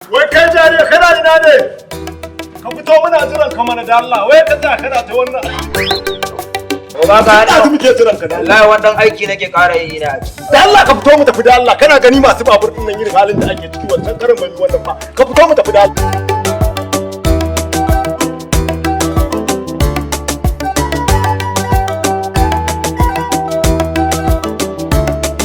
Wai kai jari kana ina ne? Ka fito muna jiran ka mana da Allah. Wai ka tsaya kana ta wannan. Ba ka da muke jiran ka da Allah. wallahi wannan aiki nake ƙara yi na. Da Allah ka fito mu tafi da Allah. Kana gani masu babur din nan irin halin da ake ciki wancan karin mai wannan fa. Ka fito mu tafi da Allah.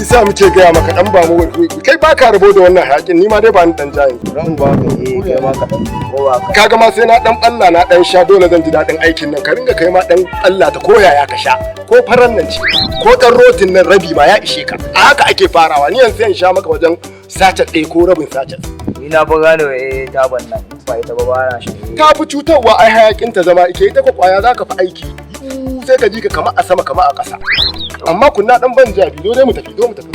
Isa muke gaya maka dan ba mu kai ba ka rabo da wannan hayakin ni ma dai ba ni dan jayin. Ran ba ka kai ma ka dan kowa ka. Kaga ma sai na dan balla na dan sha dole zan ji dadin aikin nan ka ringa kai ma dan balla ta koya ya ka sha ko faran nan ce ko dan rotin nan rabi ma ya ishe ka a haka ake farawa ni yanzu sai in sha maka wajen sacet ɗaya ko rabin sacet. Ni na fa gane taban nan ba ita ba na shi. Ka fi cutarwa ai hayakin ta zama ike ita kwaya za ka fi aiki sai ka ji ka kama a sama kama a ƙasa amma kunna dan ban jabi dole mu tafi do mu tafi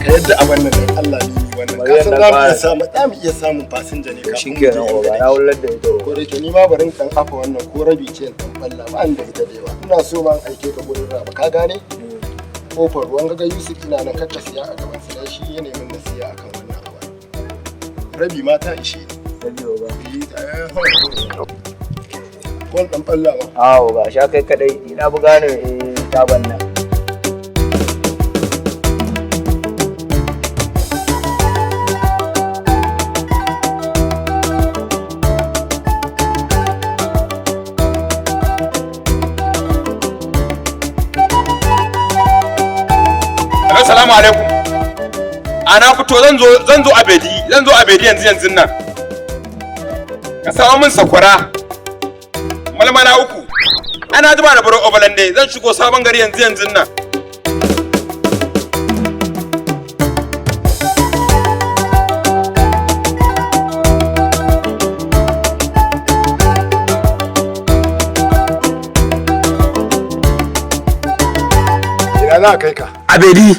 ka yadda abin nan dan Allah ne wannan ka san za mu iya samun fasinja ne kafin shikenan ba na wallar da ita ko da ke ni ma barin dan afa wannan ko rabi ce dan balla ba an da ita da yawa ina so ma aike ka gurin raba ka gane kofar ruwan ga Yusuf ina nan kakka siya a gaban sa shi ya nemi na siya akan wannan abu rabi ma ta ishe Kwan ɗan ɓalla ba. Awo ba sha kai kadai ina buga ne taban nan. Assalamu alaikum. Ana fito zan zo abedi yanzu nan. Ka samu min sakwara. Malmana uku. Ana zuba da baro obalande zan shigo sabon gari yanzu nan. Ina za a kai ka? Abedi.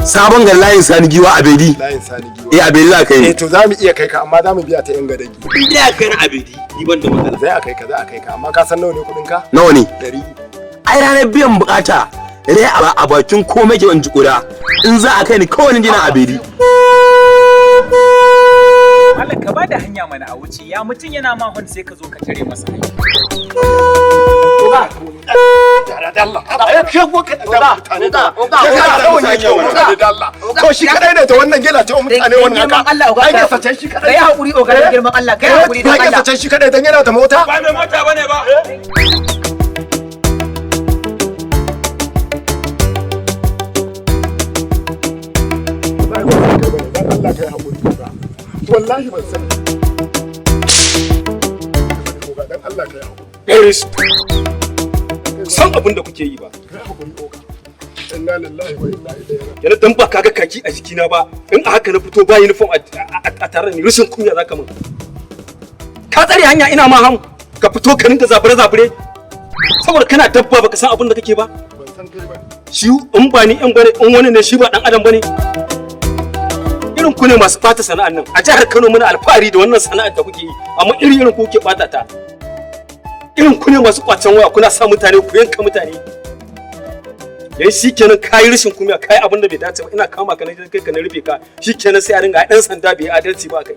Sabon gari layin Sani Giwa Abedi. Layin Sani Giwa. Abedi za kai ne. To za mu iya kai ka amma za mu biya ta yan gadagi. Ina kai na Abedi. Ni ban da matsala. Zai a kai ka za a kai ka amma ka san nawa ne kuɗin ka? Nawa ne? 100. Ai ranar biyan bukata. Rai a bakin komai ke wanci kuda. In za a kai ni kawai ni na Abedi. Allah ka bada hanya mana a wuce ya mutum yana ma hon sai ka zo ka tare masa hanya. Ko shi kadai ne ta wannan gela ta mutane wannan haka. Ai ka sace shi kadai. Kai hakuri ogaran girman Allah kai hakuri dan Allah. Ka sace shi kadai dan yana da mota. Ba mai mota bane ba. Allah kai hakuri ka. Wallahi ban sani. Dan Allah kai hakuri. Iris, san abin da kuke yi ba. Inna lillahi wa inna ilaihi raji'un. Yana dan ba kaga kaki a jikina ba. In a haka na fito ba uniform a tare da ni rashin kunya zaka min. Ka tsare hanya ina ma ham. Ka fito ka rinka zabure. Saboda kana dabba baka san abin da kake ba. Ban san kai ba. Shi in ba ni in bane in wani ne shi ba dan adam bane. Irin ku ne masu fata sana'an nan. A jihar Kano muna alfahari da wannan sana'ar da kuke yi. Amma irin ku kuke bata ta. Irin ku ne masu kwacen waya kuna sa mutane ku yanka mutane. Yayin shikenan kai rashin kumiya kai abin da bai dace ba ina kama ka na kai ka na rufe ka shikenan sai a ringa dan sanda bai adalci ba kai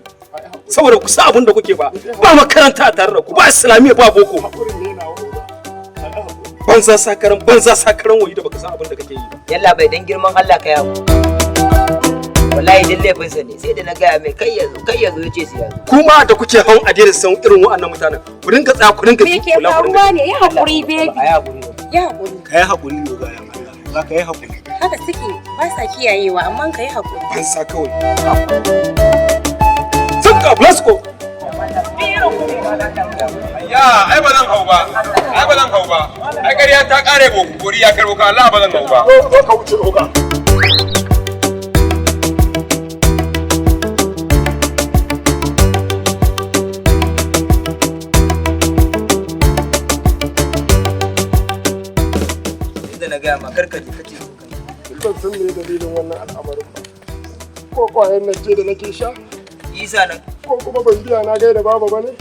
saboda ku sa abin da kuke ba makaranta a tare da ku ba islamiyya ba boko banza sakaran wayi da baka san abin da kake yi Yalla bai dan girman Allah ka yawo. Wallahi din laifin sa ne sai da na gaya mai kai yazo yace sai yazo. Kuma da kuke hawan adere san irin wa'annan mutanen ku dinga tsaya ku dinga Me ke faruwa ne? Ya hakuri baby. Ai hakuri. Ya hakuri. kai hakuri ne ga yan Allah za ka yi hakuri Haka suke ba sa kiyayewa amma ka yi hakuri. ban sa kawai Saka Blasco Ya ai ba zan hau ba. Ai ƙarya ta kare gori ya karbo ka Allah ba zan hau ba. Ko ka wuce oga. Inda na gaya ma karkaje kace so kai. Ban san me dalilin wannan al'amarin ba. Ko kwayan nan ce da nake sha Isa nan ko kuma ban biya na gaida baba bane.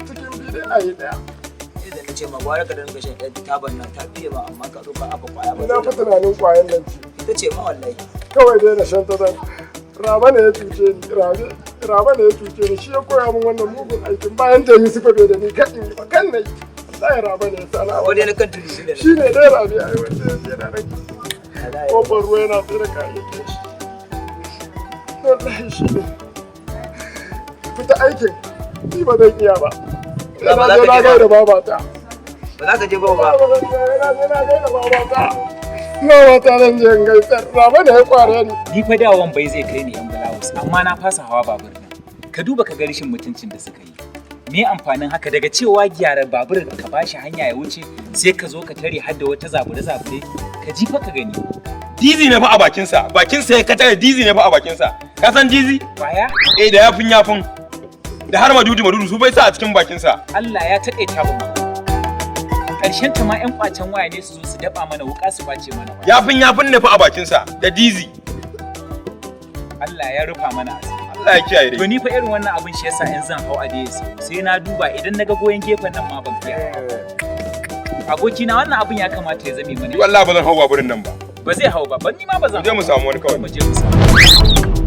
Cikin bi dai ayi daya. da nace ce ma gwara ka dinga shan ɗan taban nan ta fiye ma amma ka zo ka afa kwaya ba. ina fi tunanin kwayan nan ce Ita ce ma wallahi. kawai dai na shan ta zan Raba ne ya cuce ni Raba ne ya cuce ni shi ya koya min wannan mugun aikin bayan da Yusuf bai da ni kan in yi ba kan nayi wallahi Raba ne ya sana Wani na kan tuli shi da shi ne dai Rabi ai wanda ya tsira rage kofar ruwa yana tsira kayayyakin shi wallahi shi ne fita aikin ni ba zan iya ba Ba za ina je ka na je ba. gaida babata Ba za ka je ba ba. ina je na gaida babata babata nan je in gaisar Raba ne ya kware ni Ni fa dawon bai zai kai ni yan bulawus amma na fasa hawa babur nan. Ka duba ka ga rashin mutuncin da suka yi. Me amfanin haka daga cewa gyara babur ka bashi hanya ya wuce sai ka zo ka tare har da wata zabure ka ji fa ka gani. Dizi ne fa a bakinsa, bakinsa ya katare dizi ne fa a bakinsa. Ka san dizi? Kwaya Da yafin. Da har madudu su bai sa a cikin bakinsa. Allah ya taƙaita mu. Ƙarshen ta ma 'yan ƙwacen waya ne su zo su daɓa mana wuƙa su bace mana. Yafin ne fa a bakinsa da dizi. Allah ya rufa mana asiri. Allah ya kiyaye To dai. ni fa irin wannan abin shi yasa in zan hau a dai sai na duba idan naga goyen gefen nan ma ban fiya. Abokina wannan abin ya kamata ya zame Ni mana. wallahi ba zan hau baburin nan ba. Ba zai hau ba, ban ni ma ba zan. Mu je mu samu wani kawai. Mu je mu samu.